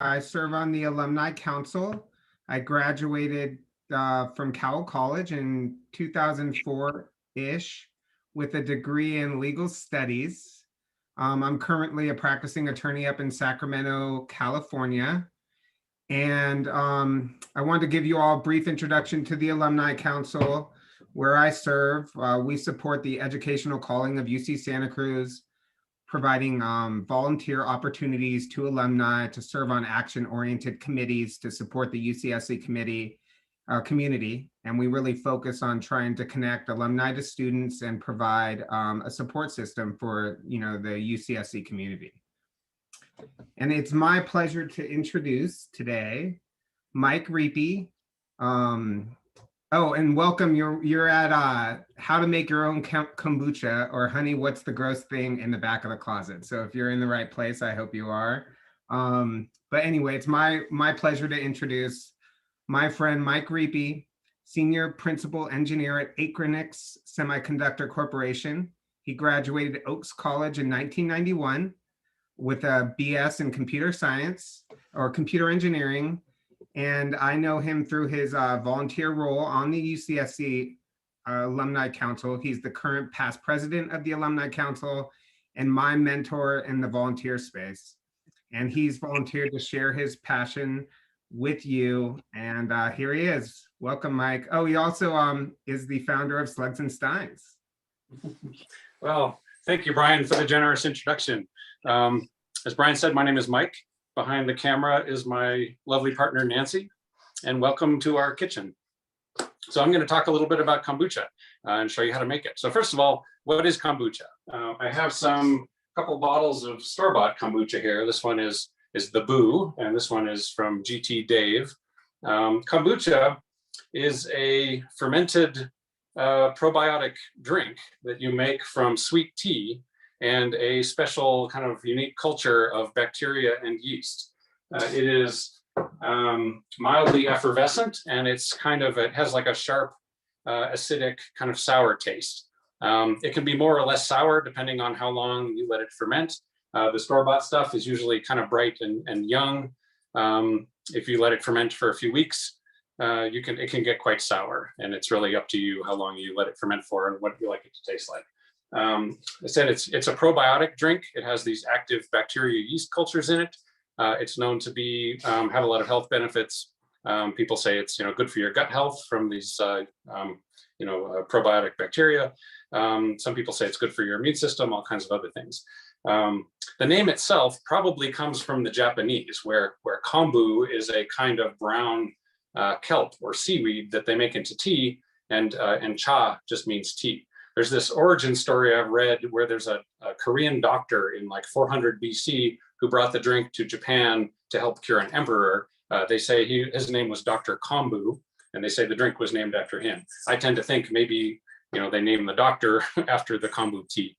I serve on the Alumni Council. I graduated from Cowell College in 2004-ish with a degree in legal studies. I'm currently a practicing attorney up in Sacramento, California. And I wanted to give you all a brief introduction to the Alumni Council, where I serve. We support the educational calling of UC Santa Cruz, providing volunteer opportunities to alumni to serve on action-oriented committees to support the UCSC community. And we really focus on trying to connect alumni to students and provide a support system for the UCSC community. And it's my pleasure to introduce today Mike Reapy. Oh, and welcome. You're at How to Make Your Own Kombucha, or Honey, What's the Gross Thing in the Back of the Closet. So if you're in the right place, I hope you are. But anyway, it's my pleasure to introduce my friend Mike Reapy, Senior Principal Engineer at Acronix Semiconductor Corporation. He graduated Oaks College in 1991 with a BS in computer science or computer engineering. And I know him through his volunteer role on the UCSC Alumni Council. He's the current past president of the Alumni Council and my mentor in the volunteer space. And he's volunteered to share his passion with you. And here he is. Welcome, Mike. Oh, he also is the founder of Slugs and Steins. Well, thank you, Brian, for the generous introduction. As Brian said, my name is Mike. Behind the camera is my lovely partner, Nancy, and welcome to our kitchen. So I'm going to talk a little bit about kombucha and show you how to make it. So first of all, what is kombucha? I have couple bottles of store-bought kombucha here. This one is the Boo, and this one is from GT Dave. Kombucha is a fermented probiotic drink that you make from sweet tea and a special kind of unique culture of bacteria and yeast. It is mildly effervescent, and it has like a sharp, acidic, kind of sour taste. It can be more or less sour depending on how long you let it ferment. The store-bought stuff is usually kind of bright and young. If you let it ferment for a few weeks, it can get quite sour, and it's really up to you how long you let it ferment for and what you like it to taste like. I said it's a probiotic drink. It has these active bacteria yeast cultures in it. It's known to have a lot of health benefits. People say it's good for your gut health from these probiotic bacteria. Some people say it's good for your immune system, all kinds of other things. The name itself probably comes from the Japanese, where kombu is a kind of brown kelp or seaweed that they make into tea, and cha just means tea. There's this origin story I've read where there's a Korean doctor in like 400 BC who brought the drink to Japan to help cure an emperor. They say his name was Dr. Kombu, and they say the drink was named after him. I tend to think maybe they named the doctor after the kombu tea.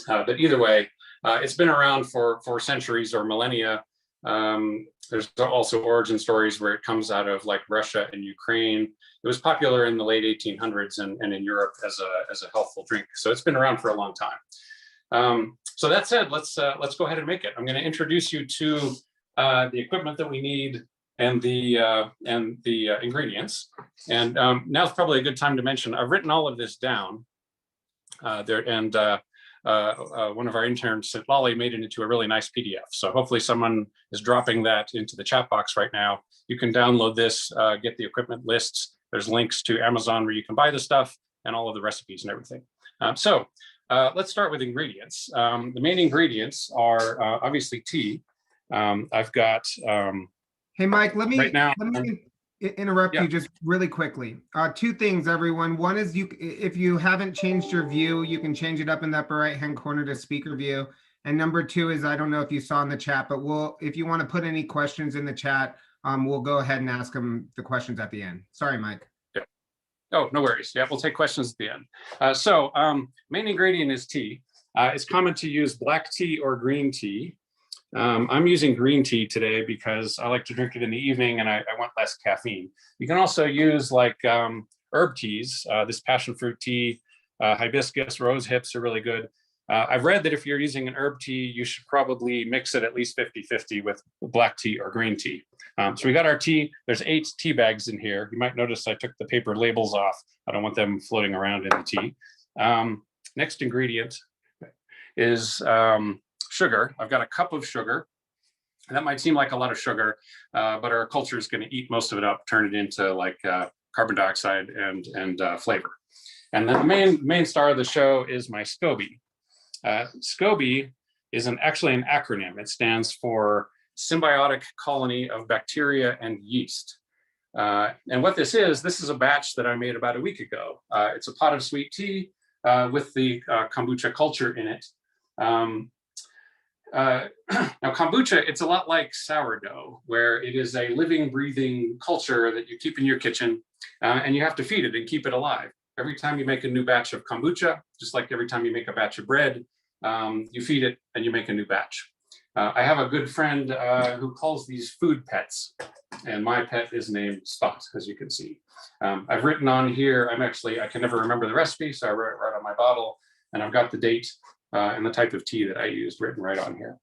But either way, it's been around for centuries or millennia. There's also origin stories where it comes out of like Russia and Ukraine. It was popular in the late 1800s and in Europe as a healthful drink. So it's been around for a long time. So that said, let's go ahead and make it. I'm going to introduce you to the equipment that we need and the ingredients. And now's probably a good time to mention I've written all of this down one of our interns at Lolly made it into a really nice PDF. So hopefully someone is dropping that into the chat box right now. You can download this, get the equipment lists. There's links to Amazon where you can buy the stuff and all of the recipes and everything. So let's start with ingredients. The main ingredients are obviously tea. I've got Hey, Mike, let me interrupt yeah. you just really quickly. Two things, everyone. One is if you haven't changed your view, you can change it up in the upper right-hand corner to speaker view. And number two is, I don't know if you saw in the chat, but if you want to put any questions in the chat, we'll go ahead and ask them the questions at the end. Sorry, Mike. Yeah. Oh, no worries. Yeah, we'll take questions at the end. Main ingredient is tea. It's common to use black tea or green tea. I'm using green tea today because I like to drink it in the evening and I want less caffeine. You can also use like herb teas. This passion fruit tea, hibiscus, rose hips are really good. I've read that if you're using an herb tea, you should probably mix it at least 50-50 with black tea or green tea. So we got our tea. There's 8 tea bags in here. You might notice I took the paper labels off. I don't want them floating around in the tea. Next ingredient is sugar. I've got a cup of sugar. That might seem like a lot of sugar, but our culture is going to eat most of it up, turn it into like carbon dioxide and flavor. And then the main star of the show is my SCOBY. SCOBY is actually an acronym. It stands for Symbiotic Colony of Bacteria and Yeast. And what this is a batch that I made about a week ago. It's a pot of sweet tea with the kombucha culture in it. Now kombucha, it's a lot like sourdough, where it is a living, breathing culture that you keep in your kitchen, and you have to feed it and keep it alive. Every time you make a new batch of kombucha, just like every time you make a batch of bread, you feed it and you make a new batch. I have a good friend who calls these food pets, and my pet is named Spot, as you can see. I've written on here, I can never remember the recipe, so I wrote it right on my bottle, and I've got the date and the type of tea that I used written right on here.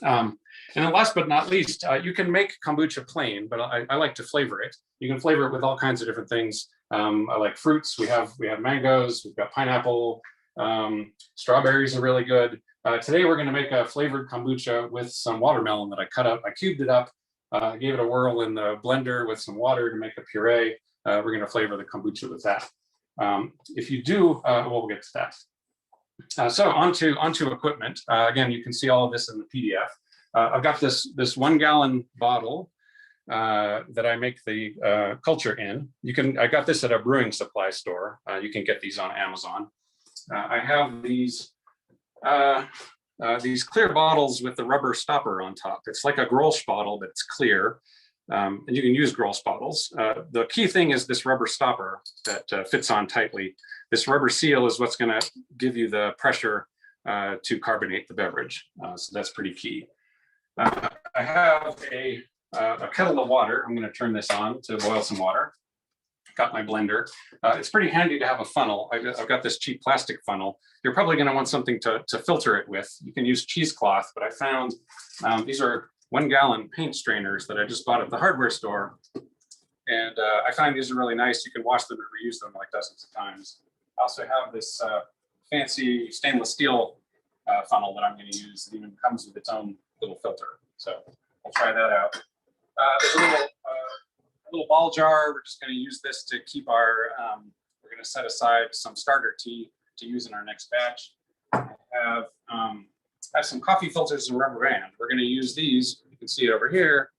And then last but not least, you can make kombucha plain, but I like to flavor it. You can flavor it with all kinds of different things. I like fruits. We have mangoes, we've got pineapple, strawberries are really good. Today we're going to make a flavored kombucha with some watermelon that I cut up. I cubed it up, gave it a whirl in the blender with some water to make a puree. We're going to flavor the kombucha with that. If you do, we'll get to that. So onto equipment. Again, you can see all of this in the PDF. I've got this 1 gallon bottle that I make the culture in. I got this at a brewing supply store. You can get these on Amazon. I have these clear bottles with the rubber stopper on top. It's like a Grolsch bottle, but it's clear. And you can use Grolsch bottles. The key thing is this rubber stopper that fits on tightly. This rubber seal is what's going to give you the pressure to carbonate the beverage. So that's pretty key. I have a kettle of water. I'm going to turn this on to boil some water. Got my blender. It's pretty handy to have a funnel. I've got this cheap plastic funnel. You're probably going to want something to filter it with. You can use cheesecloth, but I found these are 1 gallon paint strainers that I just bought at the hardware store. And I find these are really nice. You can wash them and reuse them like dozens of times. I also have this fancy stainless steel funnel that I'm going to use. It even comes with its own little filter. So we'll try that out. There's a little ball jar. We're just going to use this to keep our, we're going to set aside some starter tea to use in our next batch. I have some coffee filters and rubber band. We're going to use these. You can see it over here.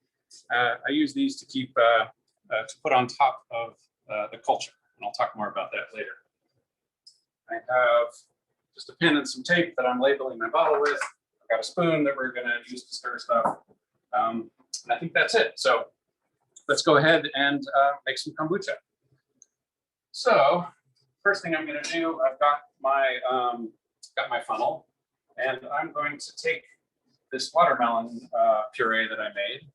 I use these to keep, to put on top of the culture. And I'll talk more about that later. I have just a pin and some tape that I'm labeling my bottle with. I've got a spoon that we're going to use to stir stuff. And I think that's it. So let's go ahead and make some kombucha. So first thing I'm going to do, I've got my funnel, and I'm going to take this watermelon puree that I made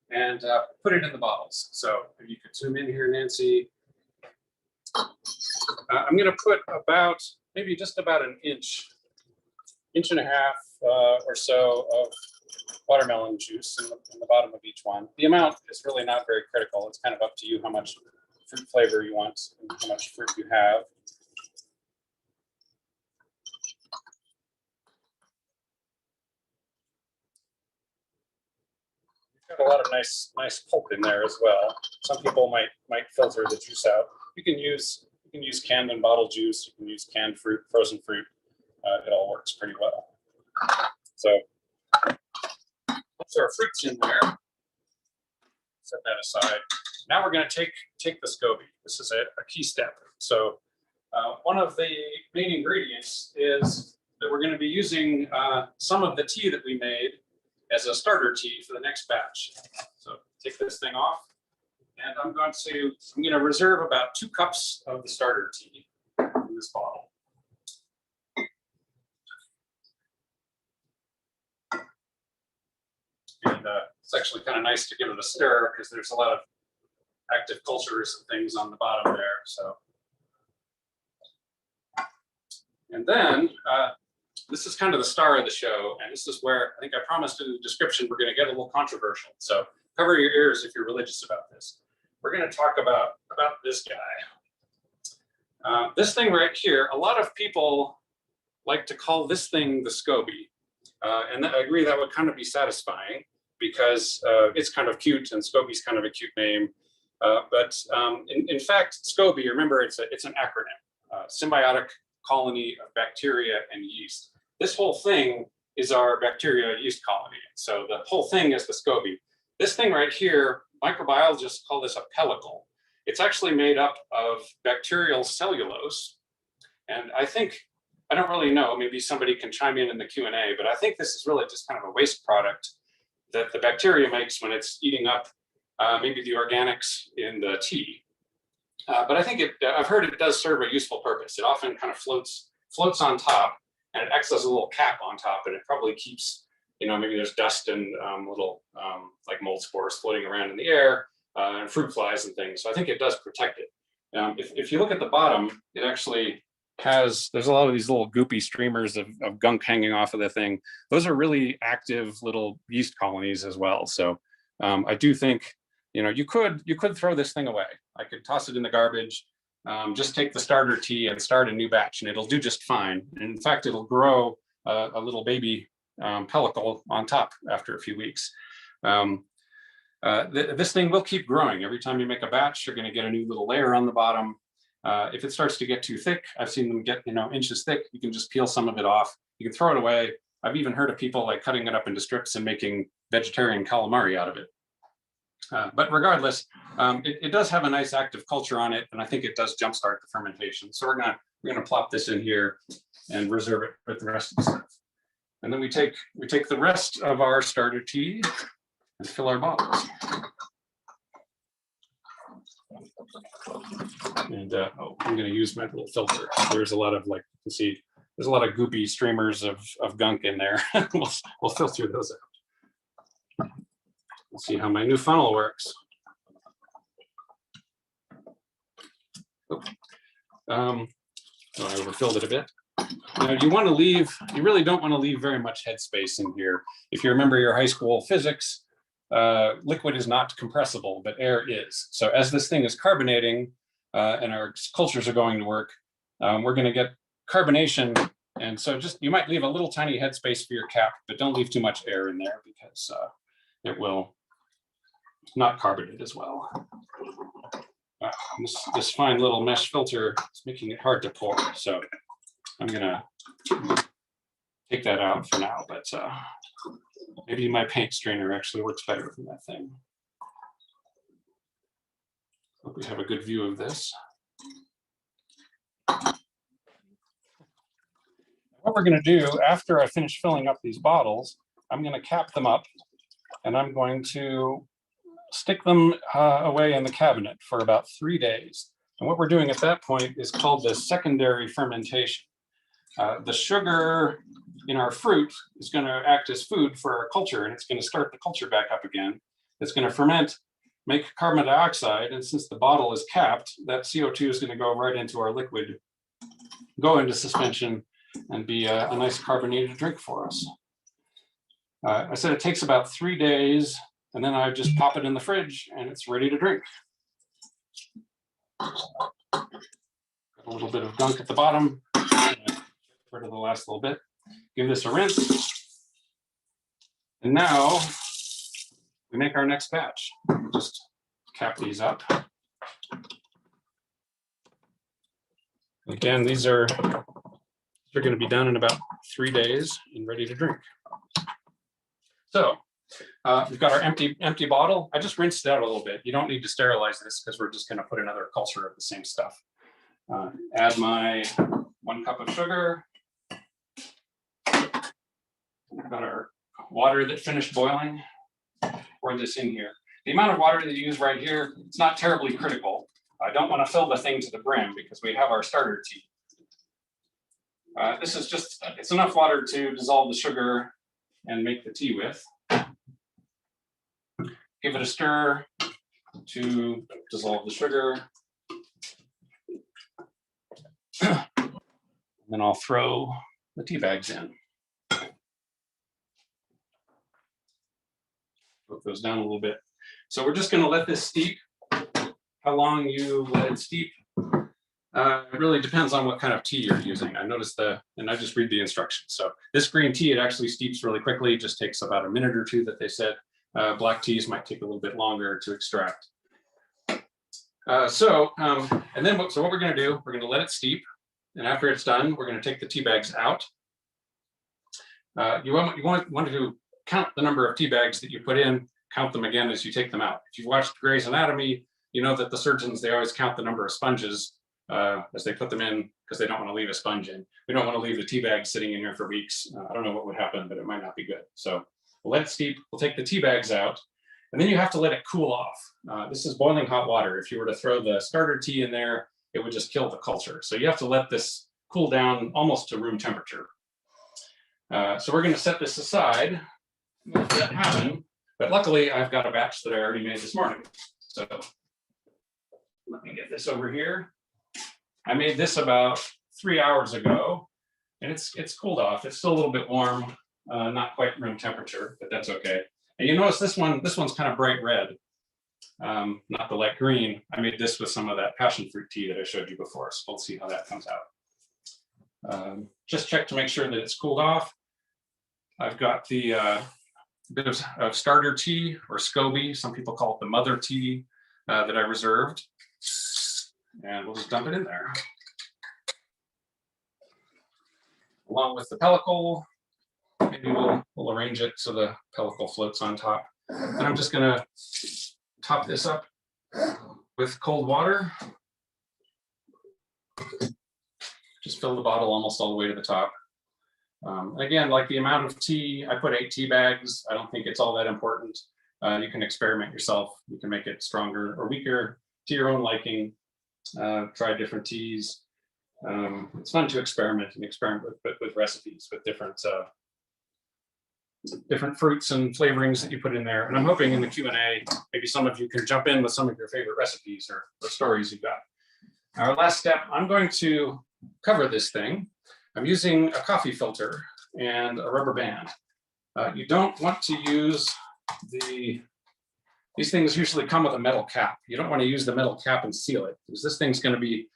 and put it in the bottles. So if you could zoom in here, Nancy. I'm going to put maybe just about an inch and a half or so of watermelon juice in the bottom of each one. The amount is really not very critical. It's kind of up to you how much fruit flavor you want and how much fruit you have. You've got a lot of nice pulp in there as well. Some people might filter the juice out. You can use canned and bottled juice. You can use canned fruit, frozen fruit. It all works pretty well. So once our fruit's in there, set that aside. Now we're going to take the SCOBY. This is a key step. So one of the main ingredients is that we're going to be using some of the tea that we made as a starter tea for the next batch. So take this thing off, and I'm going to reserve about 2 cups of the starter tea in this bottle. And it's actually kind of nice to give it a stir because there's a lot of active cultures and things on the bottom there. So And then this is kind of the star of the show. And this is where I think I promised in the description, we're going to get a little controversial. So cover your ears if you're religious about this. We're going to talk about this guy. This thing right here, a lot of people like to call this thing the SCOBY. And I agree that would kind of be satisfying because it's kind of cute and SCOBY's kind of a cute name. But in fact, SCOBY, remember, it's an acronym, symbiotic colony of bacteria and yeast. This whole thing is our bacteria yeast colony. So the whole thing is the SCOBY. This thing right here, microbiologists call this a pellicle. It's actually made up of bacterial cellulose. And I don't really know, maybe somebody can chime in the Q&A, but I think this is really just kind of a waste product that the bacteria makes when it's eating up maybe the organics in the tea. But I think I've heard it does serve a useful purpose. It often kind of floats on top, and it acts as a little cap on top, and it probably keeps, maybe there's dust and little like mold spores floating around in the air, and fruit flies and things. So I think it does protect it. If you look at the bottom, it actually there's a lot of these little goopy streamers of gunk hanging off of the thing. Those are really active little yeast colonies as well. So I do think, you could throw this thing away. I could toss it in the garbage, just take the starter tea and start a new batch, and it'll do just fine. And in fact, it'll grow a little baby pellicle on top after a few weeks. This thing will keep growing. Every time you make a batch, you're going to get a new little layer on the bottom. If it starts to get too thick, I've seen them get inches thick. You can just peel some of it off. You can throw it away. I've even heard of people like cutting it up into strips and making vegetarian calamari out of it. But regardless, it does have a nice active culture on it, and I think it does jumpstart the fermentation. So we're gonna plop this in here and reserve it with the rest of the stuff. And then we take the rest of our starter tea and fill our bottles. And I'm going to use my little filter. There's a lot of there's a lot of goopy streamers of gunk in there. we'll filter those out. We'll see how my new funnel works. I overfilled it a bit. Now you really don't want to leave very much headspace in here. If you remember your high school physics, liquid is not compressible, but air is. So as this thing is carbonating and our cultures are going to work, we're going to get carbonation. And so you might leave a little tiny headspace for your cap, but don't leave too much air in there because it will not carbonate as well. This fine little mesh filter is making it hard to pour. So I'm going to take that out for now, but maybe my paint strainer actually works better than that thing. Hope we have a good view of this. What we're going to do after I finish filling up these bottles, I'm going to cap them up and I'm going to stick them away in the cabinet for about 3 days. And what we're doing at that point is called the secondary fermentation. The sugar in our fruit is going to act as food for our culture, and it's going to start the culture back up again. It's going to ferment, make carbon dioxide, and since the bottle is capped, that CO2 is going to go right into our liquid, go into suspension, and be a nice carbonated drink for us. I said it takes about 3 days, and then I just pop it in the fridge, and it's ready to drink. Got a little bit of gunk at the bottom. Rid of the last little bit. Give this a rinse. And now we make our next batch. Just cap these up. Again, they're going to be done in about 3 days and ready to drink. So we've got our empty bottle. I just rinsed it out a little bit. You don't need to sterilize this because we're just going to put another culture of the same stuff. Add my 1 cup of sugar. We've got our water that finished boiling. Pour this in here. The amount of water that you use right here, it's not terribly critical. I don't want to fill the thing to the brim because we have our starter tea. This is it's enough water to dissolve the sugar and make the tea with. Give it a stir to dissolve the sugar. then I'll throw the tea bags in. Put those down a little bit. So we're just going to let this steep. How long you let it steep it really depends on what kind of tea you're using. I noticed and I just read the instructions. So this green tea, it actually steeps really quickly. It just takes about a minute or two that they said. Black teas might take a little bit longer to extract. So what we're going to do, we're going to let it steep. And after it's done, we're going to take the tea bags out. You want to count the number of tea bags that you put in, count them again as you take them out. If you've watched Grey's Anatomy, you know that the surgeons, they always count the number of sponges as they put them in because they don't want to leave a sponge in. We don't want to leave the tea bag sitting in here for weeks. I don't know what would happen, but it might not be good. So we'll let it steep. We'll take the tea bags out, and then you have to let it cool off. This is boiling hot water. If you were to throw the starter tea in there, it would just kill the culture. So you have to let this cool down almost to room temperature. So we're going to set this aside. Let that happen. But luckily, I've got a batch that I already made this morning. So let me get this over here. I made this about 3 hours ago, and it's cooled off. It's still a little bit warm, not quite room temperature, but that's okay. And you notice this one's kind of bright red, not the light green. I made this with some of that passion fruit tea that I showed you before, so we'll see how that comes out. Just check to make sure that it's cooled off. I've got the bit of starter tea, or SCOBY. Some people call it the mother tea that I reserved. And we'll just dump it in there. Along with the pellicle, maybe we'll arrange it so the pellicle floats on top. And I'm just gonna top this up with cold water. Just fill the bottle almost all the way to the top. Again, like the amount of tea, I put 8 tea bags. I don't think it's all that important. You can experiment yourself. You can make it stronger or weaker to your own liking. Try different teas. It's fun to experiment with recipes with different fruits and flavorings that you put in there. And I'm hoping in the Q&A, maybe some of you can jump in with some of your favorite recipes or stories you've got. Our last step, I'm going to cover this thing. I'm using a coffee filter and a rubber band. You don't want to use these things usually come with a metal cap. You don't want to use the metal cap and seal it, because this thing's going to be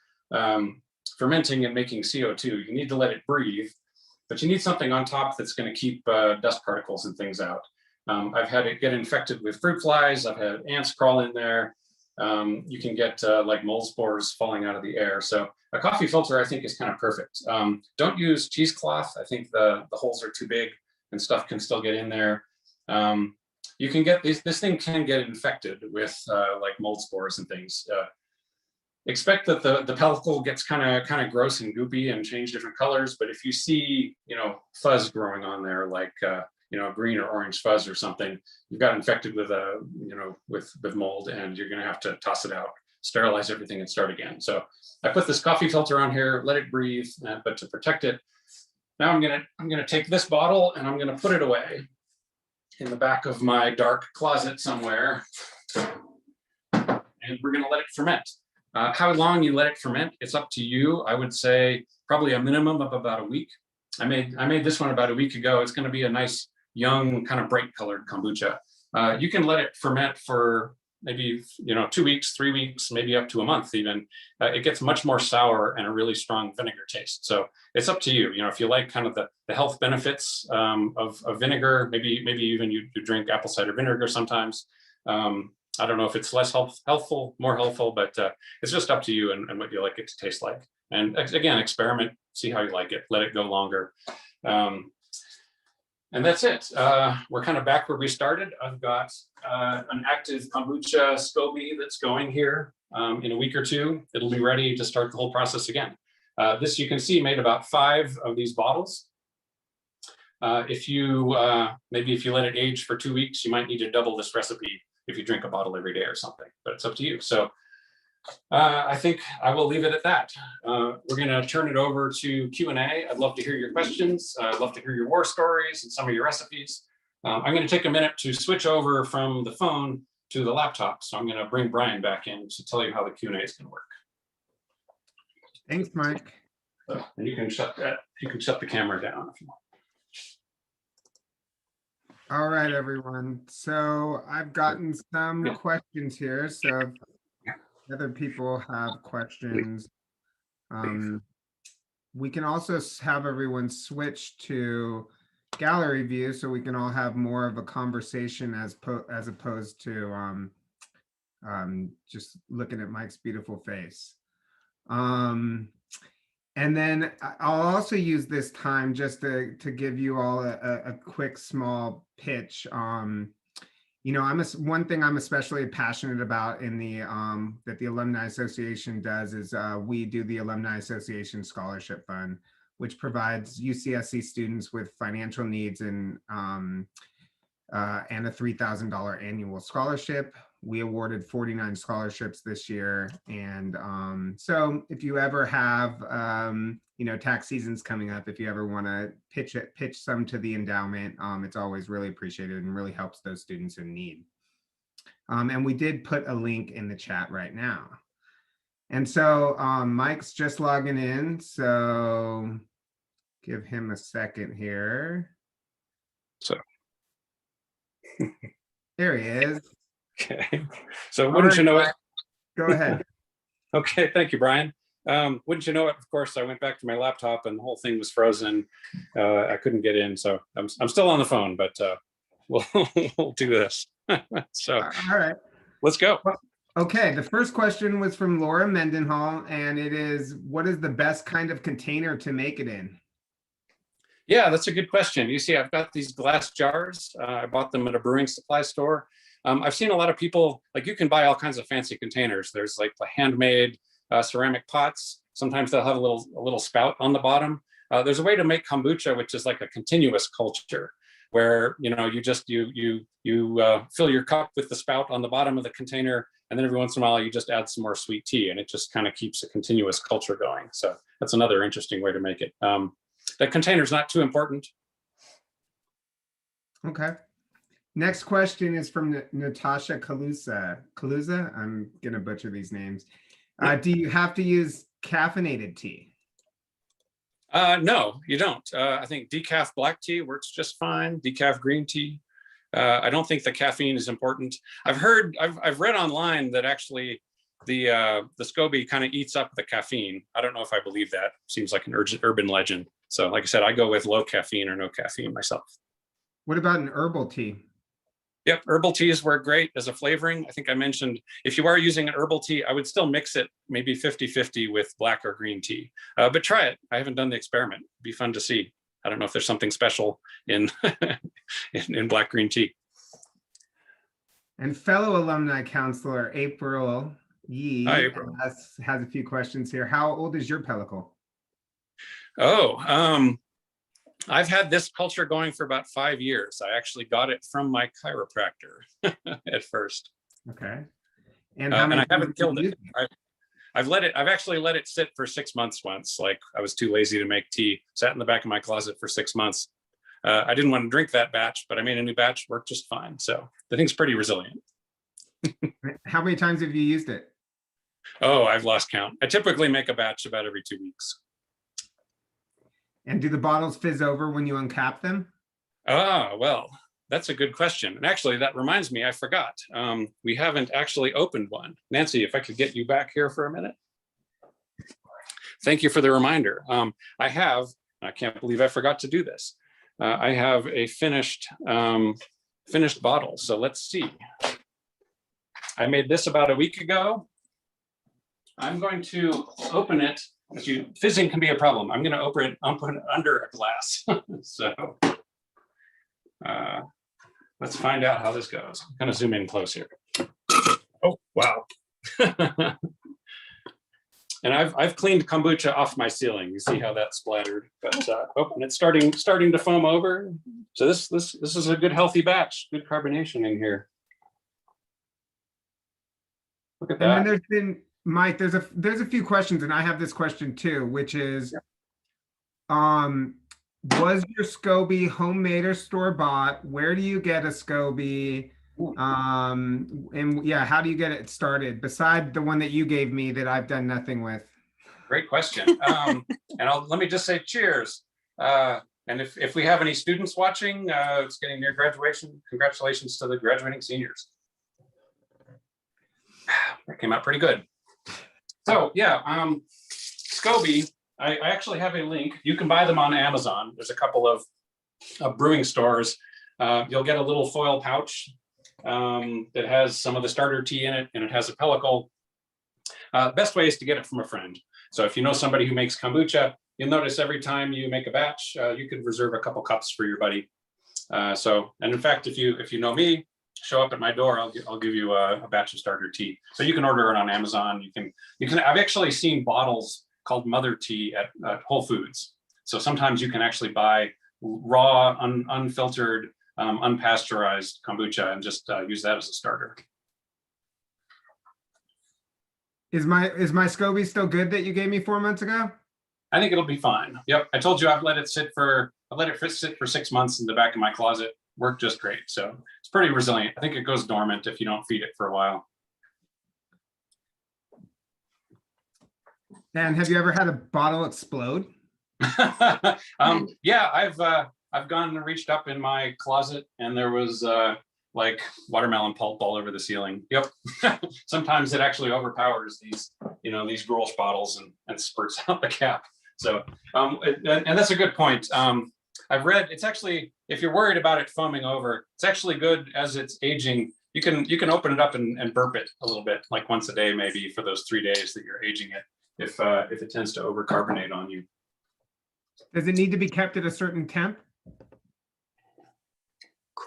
fermenting and making CO2. You need to let it breathe, but you need something on top that's going to keep dust particles and things out. I've had it get infected with fruit flies. I've had ants crawl in there. You can get like mold spores falling out of the air. So a coffee filter, I think, is kind of perfect. Don't use cheesecloth. I think the holes are too big and stuff can still get in there. You can get this thing can get infected with like mold spores and things. Expect that the pellicle gets kind of gross and goopy and change different colors. But if you see, fuzz growing on there, like green or orange fuzz or something, you've got infected with with mold, and you're going to have to toss it out, sterilize everything, and start again. So I put this coffee filter on here, let it breathe, but to protect it, now I'm gonna take this bottle and I'm gonna put it away in the back of my dark closet somewhere, and we're gonna let it ferment. How long you let it ferment, it's up to you. I would say probably a minimum of about a week. I made this one about a week ago. It's going to be a nice, young, kind of bright colored kombucha. You can let it ferment for maybe 2 weeks, 3 weeks, maybe up to a month even. It gets much more sour and a really strong vinegar taste. So it's up to you. If you like kind of the health benefits of vinegar, maybe even you drink apple cider vinegar sometimes. I don't know if it's less healthful, more healthful, but it's just up to you and what you like it to taste like. And again, experiment, see how you like it, let it go longer. And that's it. We're kind of back where we started. I've got an active kombucha SCOBY that's going here in a week or two. It'll be ready to start the whole process again. This, you can see, made about 5 of these bottles. If you let it age for 2 weeks, you might need to double this recipe if you drink a bottle every day or something, but it's up to you. So I think I will leave it at that. We're going to turn it over to Q&A. I'd love to hear your questions. I'd love to hear your war stories and some of your recipes. I'm going to take a minute to switch over from the phone to the laptop. So I'm going to bring Brian back in to tell you how the Q&A is going to work. Thanks, Mike. So, and you can shut the camera down if you want. All right, everyone. So I've gotten some questions here. So if other people have questions, we can also have everyone switch to gallery view so we can all have more of a conversation as opposed to just looking at Mike's beautiful face. And then I'll also use this time just to give you all a quick small pitch. You know, one thing I'm especially passionate about in the that the Alumni Association does is we do the Alumni Association Scholarship Fund, which provides UCSC students with financial needs and a $3,000 annual scholarship. We awarded 49 scholarships this year. And so if you ever have, you know, tax season's coming up, if you ever want to pitch some to the endowment, it's always really appreciated and really helps those students in need. And we did put a link in the chat right now. And so Mike's just logging in. So give him a second here. So there he is. Okay, so wouldn't you know it? Go ahead. Okay, thank you, Brian. Wouldn't you know it? Of course, I went back to my laptop and the whole thing was frozen. I couldn't get in, so I'm still on the phone, but we'll do this. So, all right, let's go. Okay, the first question was from Laura Mendenhall, and it is, what is the best kind of container to make it in? Yeah, that's a good question. You see, I've got these glass jars. I bought them at a brewing supply store. I've seen a lot of people, like you can buy all kinds of fancy containers. There's like the handmade ceramic pots. Sometimes they'll have a little spout on the bottom. There's a way to make kombucha, which is like a continuous culture, where you know you fill your cup with the spout on the bottom of the container, and then every once in a while you just add some more sweet tea, and it just kind of keeps a continuous culture going. So that's another interesting way to make it. The container's not too important. Okay. Next question is from Natasha Kaluza. Kaluza? I'm going to butcher these names. Do you have to use caffeinated tea? No, you don't. I think decaf black tea works just fine. Decaf green tea. I don't think the caffeine is important. I've read online that actually the SCOBY kind of eats up the caffeine. I don't know if I believe that. Seems like an urban legend. So like I said, I go with low caffeine or no caffeine myself. What about an herbal tea? Yep, herbal teas work great as a flavoring. I think I mentioned if you are using an herbal tea, I would still mix it maybe 50-50 with black or green tea. But try it. I haven't done the experiment. It'd be fun to see. I don't know if there's something special in in black green tea. And fellow alumni counselor April Yee has a few questions here. How old is your pellicle? Oh, I've had this culture going for about 5 years. I actually got it from my chiropractor at first. Okay. And how many and I haven't killed it. I've actually let it sit for 6 months once. Like I was too lazy to make tea, sat in the back of my closet for 6 months. I didn't want to drink that batch, but I made a new batch, worked just fine. So the thing's pretty resilient. How many times have you used it? Oh, I've lost count. I typically make a batch about every 2 weeks. And do the bottles fizz over when you uncap them? Ah, well, that's a good question. And actually, that reminds me, I forgot. We haven't actually opened one. Nancy, if I could get you back here for a minute. Thank you for the reminder. I can't believe I forgot to do this. I have a finished bottle. So let's see. I made this about a week ago. I'm going to open it. Fizzing can be a problem. I'm going to open it. I'm putting it under a glass. So let's find out how this goes. I'm going to zoom in close here. Oh, wow. And I've cleaned kombucha off my ceiling. You see how that splattered, but and it's starting to foam over. So this is a good healthy batch. Good carbonation in here. Look at that. And then there's been Mike. There's a few questions, and I have this question too, which is, was your SCOBY homemade or store bought? Where do you get a SCOBY? And yeah, how do you get it started? Beside the one that you gave me that I've done nothing with. Great question. And let me just say cheers. And if we have any students watching, it's getting near graduation. Congratulations to the graduating seniors. That came out pretty good. So yeah, SCOBY, I actually have a link. You can buy them on Amazon. There's a couple of brewing stores. You'll get a little foil pouch that has some of the starter tea in it, and it has a pellicle. Best way is to get it from a friend. So if you know somebody who makes kombucha, you'll notice every time you make a batch, you could reserve a couple cups for your buddy. And in fact, if you know me, show up at my door, I'll give you a batch of starter tea. So you can order it on Amazon. You can. I've actually seen bottles called Mother Tea at Whole Foods. So sometimes you can actually buy raw, unfiltered, unpasteurized kombucha and just use that as a starter. Is my SCOBY still good that you gave me 4 months ago? I think it'll be fine. Yep, I told you I've let it sit for 6 months in the back of my closet. Worked just great. So it's pretty resilient. I think it goes dormant if you don't feed it for a while. And have you ever had a bottle explode? Yeah, I've gone and reached up in my closet and there was like watermelon pulp all over the ceiling. Yep. Sometimes it actually overpowers these Grolsch bottles and spurts out the cap. So and that's a good point. I've read it's actually, if you're worried about it foaming over, it's actually good as it's aging. You can open it up and burp it a little bit, like once a day, maybe for those 3 days that you're aging it, if it tends to overcarbonate on you. Does it need to be kept at a certain temp?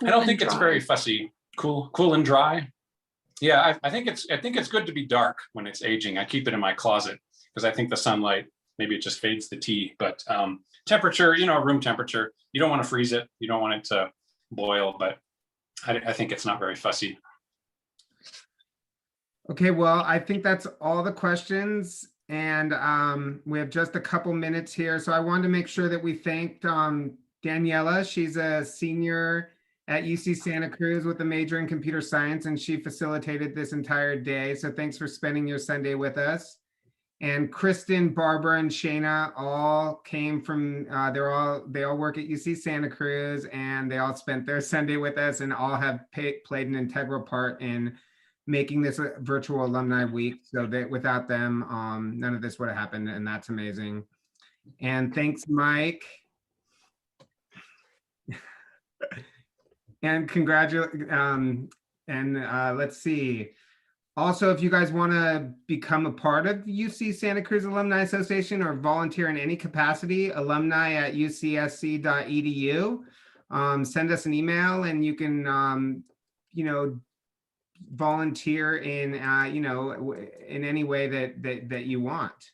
I don't think it's very fussy. Cool and dry. Yeah, I think it's good to be dark when it's aging. I keep it in my closet because I think the sunlight, maybe it just fades the tea, but temperature, room temperature, you don't want to freeze it. You don't want it to boil, but I think it's not very fussy. Okay, well, I think that's all the questions. And we have just a couple minutes here. So I wanted to make sure that we thanked Daniela. She's a senior at UC Santa Cruz with a major in computer science, and she facilitated this entire day. So thanks for spending your Sunday with us. And Kristen, Barbara, and Shayna all came from, they all work at UC Santa Cruz, and they all spent their Sunday with us and all have played an integral part in making this a virtual alumni week. So that without them, none of this would have happened, and that's amazing. And thanks, Mike. And let's see. Also, if you guys want to become a part of UC Santa Cruz Alumni Association or volunteer in any capacity, alumni@ucsc.edu. Send us an email and you can, volunteer in, in any way that you want.